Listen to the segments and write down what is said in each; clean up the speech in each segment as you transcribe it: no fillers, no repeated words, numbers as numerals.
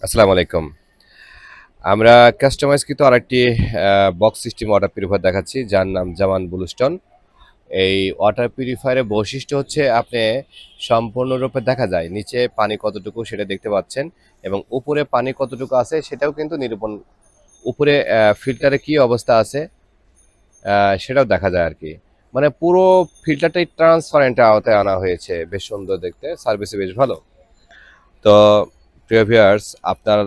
আসসালামু আলাইকুম। আমরা কাস্টমাইজকৃত আরেকটি বক্স সিস্টেম ওয়াটার পিউরিফায়ার দেখাচ্ছি, যার নাম জামান ব্লুস্টোন। এই ওয়াটার পিউরিফায়ারের বৈশিষ্ট্য হচ্ছে আপনি সম্পূর্ণরূপে দেখা যায় নিচে পানি কতটুকু সেটা দেখতে পাচ্ছেন, এবং উপরে পানি কতটুকু আছে সেটাও কিন্তু নিরূপণ, উপরে ফিল্টারে কি অবস্থা আছে সেটাও দেখা যায় আরকি। মানে পুরো ফিল্টারটাই ট্রান্সপারেন্ট আওতায় আনা হয়েছে। বেশ সুন্দর দেখতে, সার্ভিসও বেশ ভালো। তো প্রিয় ভিউয়ার্স, আপনার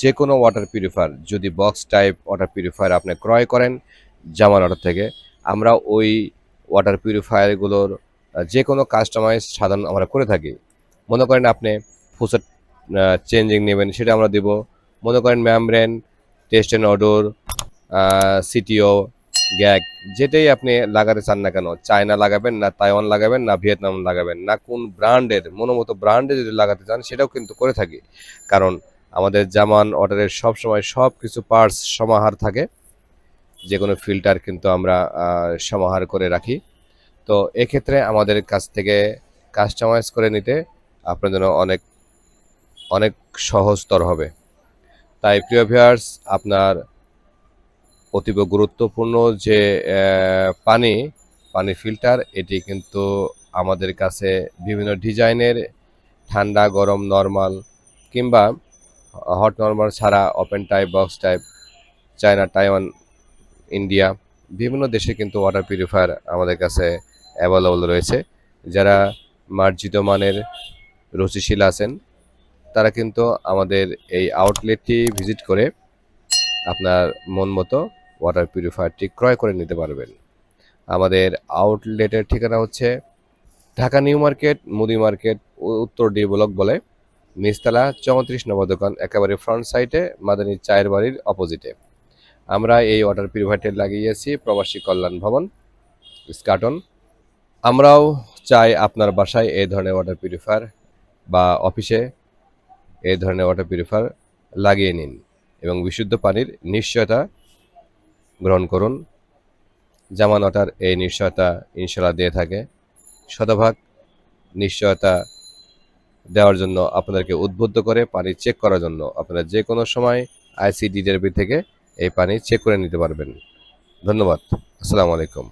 যেকোনো ওয়াটার পিউরিফায়ার যদি বক্স টাইপ ওয়াটার পিউরিফায়ার আপনি ক্রয় করেন জামান অর্ডার থেকে, আমরা ওই ওয়াটার পিউরিফায়ারগুলোর যেকোনো কাস্টমাইজ সাধারণ আমরা করে থাকি। মনে করেন আপনি ফুসেট চেঞ্জিং নেবেন, সেটা আমরা দিব। মনে করেন membrane, taste and odour, CTO, GAC, যেটাই আপনি লাগাতে চান না কেন, চায়না লাগাবেন না তাইওয়ান লাগাবেন না ভিয়েতনাম লাগাবেন না কোন ব্র্যান্ডের, মনোমতো ব্র্যান্ডে যদি লাগাতে চান সেটাও কিন্তু করে থাকি। কারণ আমাদের জামান অর্ডারের সবসময় সব কিছু পার্টস সমাহার থাকে। যে কোনো ফিল্টার কিন্তু আমরা সমাহার করে রাখি। তো এক্ষেত্রে আমাদের কাছ থেকে কাস্টমাইজ করে নিতে আপনার জন্য অনেক অনেক সহজতর হবে। তাই প্রিয় ভিউয়ার্স, আপনার অতীব গুরুত্বপূর্ণ যে পানি, পানি ফিল্টার, এটি কিন্তু আমাদের কাছে বিভিন্ন ডিজাইনের, ঠান্ডা, গরম, নরমাল কিংবা হট নরমাল ছাড়া open type, box type, China, Taiwan, India, বিভিন্ন দেশে কিন্তু ওয়াটার পিউরিফায়ার আমাদের কাছে অ্যাভেলেবল রয়েছে। যারা মার্জিত মানের রুচিশীল আছেন, তারা কিন্তু আমাদের এই আউটলেটটি ভিজিট করে আপনার মন মতো ওয়াটার পিউরিফায়ারটি ক্রয় করে নিতে পারবেন। আমাদের আউটলেটের ঠিকানা হচ্ছে ঢাকা নিউ মার্কেট, মুদি মার্কেট, উত্তর ডি ব্লক বলে, নিচতলা 34 নম্বর দোকান, একেবারে ফ্রন্ট সাইডে মাদানী চায়ের বাড়ির অপোজিটে। আমরা এই ওয়াটার পিউরিফায়ারটি লাগিয়েছি প্রবাসী কল্যাণ ভবন, ইস্কাটন। আমরাও চাই আপনার বাসায় এই ধরনের ওয়াটার পিউরিফায়ার বা অফিসে এই ধরনের ওয়াটার পিউরিফায়ার লাগিয়ে নিন এবং বিশুদ্ধ পানির নিশ্চয়তা গ্রহণ করুন। জামান ওয়াটার এই নিশ্চয়তা ইনশাল্লাহ দিয়ে থাকে। শতভাগ নিশ্চয়তা দেওয়ার জন্য আপনাদেরকে উদ্বুদ্ধ করে পানি চেক করার জন্য আপনারা যে কোনো সময় আইসিডিডারবি থেকে এই পানি চেক করে নিতে পারবেন। ধন্যবাদ। আসসালামু আলাইকুম।